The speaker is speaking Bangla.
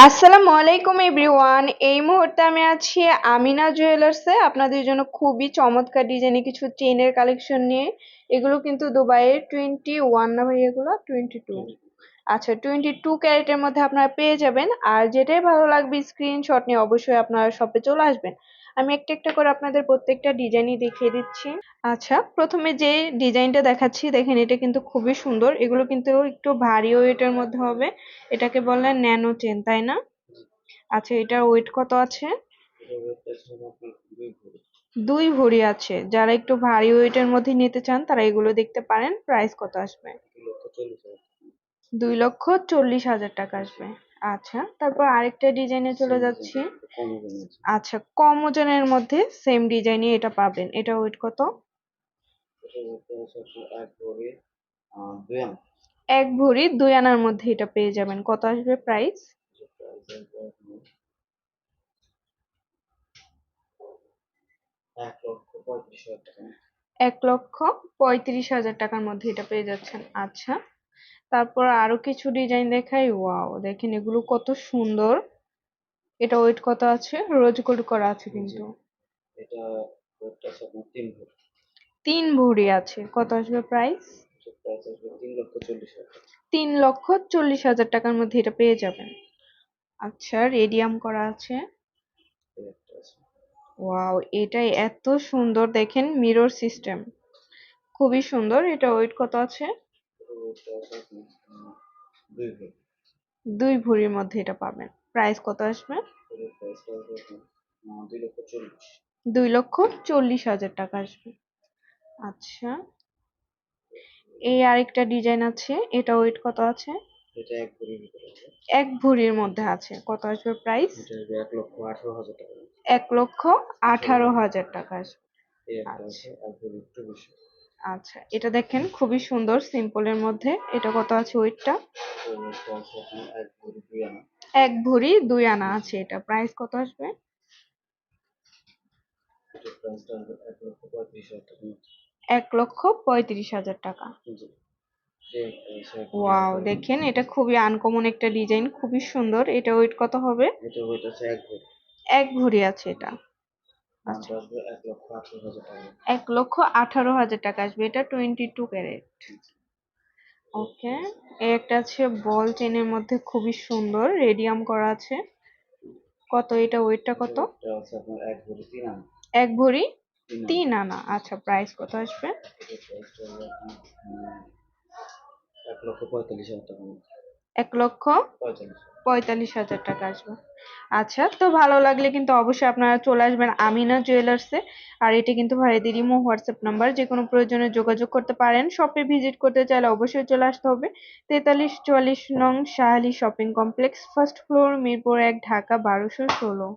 আসসালামু আলাইকুম এভরিওয়ান। এই মুহূর্তে আমি আছি আমিনা জুয়েলার্সে আপনাদের জন্য খুবই চমৎকার ডিজাইনের কিছু চেইনের কালেকশন নিয়ে। এগুলো কিন্তু দুবাইয়ের 21 না ভাই, এগুলো 22। আচ্ছা, 22 ক্যারেটের মধ্যে আপনারা পেয়ে যাবেন। আর যেটাই ভালো লাগবে স্ক্রিনশট নিয়ে অবশ্যই আপনারা শপে চলে আসবেন। আমি একটা একটা করে আপনাদের প্রত্যেকটা ডিজাইনই দেখিয়ে দিচ্ছি। আচ্ছা, প্রথমে যে ডিজাইনটা দেখাচ্ছি দেখেন, এটা কিন্তু খুবই সুন্দর। এগুলো কিন্তু একটু ভারী ওয়েটের মধ্যে হবে। এটাকে বলে ন্যানো চেন, তাই না? আচ্ছা, এটার ওয়েট কত আছে? 2 ভরি আছে। যারা একটু ভারী ওয়েটের মধ্যে নিতে চান তারা এগুলো দেখতে পারেন। প্রাইস কত আসবে? 2,40,000 টাকা আসবে। আচ্ছা, তারপর আরেকটা ডিজাইনে চলে যাচ্ছি। আচ্ছা, কম ওজনের মধ্যে সেম ডিজাইনে এটা পাবেন। এটা ওয়েট কত? 1 ভরি 2 আনার মধ্যে এটা পেয়ে যাবেন। কত আসবে প্রাইস? 1,35,000 টাকার মধ্যে এটা পেয়ে যাচ্ছেন। আচ্ছা, তারপর আরো কিছু ডিজাইন দেখাই। ওয়াও, দেখেন এগুলো কত সুন্দর। এটা ওয়েট কত আছে? রোজ গোল্ড করা আছে কিন্তু। 3 ভরি আছে। কত আসবে প্রাইস? 3,40,000 টাকার মধ্যে এটা পেয়ে যাবেন। আচ্ছা, রেডিয়াম করা আছে। ওয়াও, এটা এত সুন্দর, দেখেন মিরর সিস্টেম, খুবই সুন্দর। এটা ওয়েট কত আছে? 2 ভরির মধ্যে এটা পাবেন। প্রাইস কত আসবে? 2,40,000 টাকা আসবে। আচ্ছা, এই আরেকটা ডিজাইন আছে। এটা ওয়েট কত আছে? 1 ভরির মধ্যে আছে। কত আসবে প্রাইস? 1,18,000 টাকা আসবে। আচ্ছা, আচ্ছা, এটা দেখেন খুবই সুন্দর সিম্পলের মধ্যে। এটা কত আছে ওয়েটটা? 1 ভরি 2 আনা আছে। এটা প্রাইস কত আসবে? 1,35,000 টাকা। ওয়াও, দেখেন এটা খুবই আনকমন একটা ডিজাইন, খুবই সুন্দর। এটা ওয়েট কত হবে? 1 ভরি আছে এটা। আচ্ছা, 1,18,000 টাকা আসবে। এটা 22 ক্যারেট। ওকে, এই একটা আছে বল চেনের মধ্যে, খুবই সুন্দর, রেডিয়াম করা আছে। কত এটা ওয়েটটা কত? 1 ভরি 3 আনা। আচ্ছা, প্রাইস কত আসবে? 1,45,000 টাকা আসবে। আচ্ছা, তো ভালো লাগলে কিন্তু অবশ্যই আপনারা চলে আসবেন আমিনা জুয়েলার্সে। আর এটা কিন্তু ভাইয়াদের ইমো হোয়াটসঅ্যাপ নাম্বার, যে কোনো প্রয়োজনে যোগাযোগ করতে পারেন। শপে ভিজিট করতে চাইলে অবশ্যই চলে আসতে হবে। 4344 নং Shah Ali shopping complex, first floor, Mirpur 1, Dhaka 1216।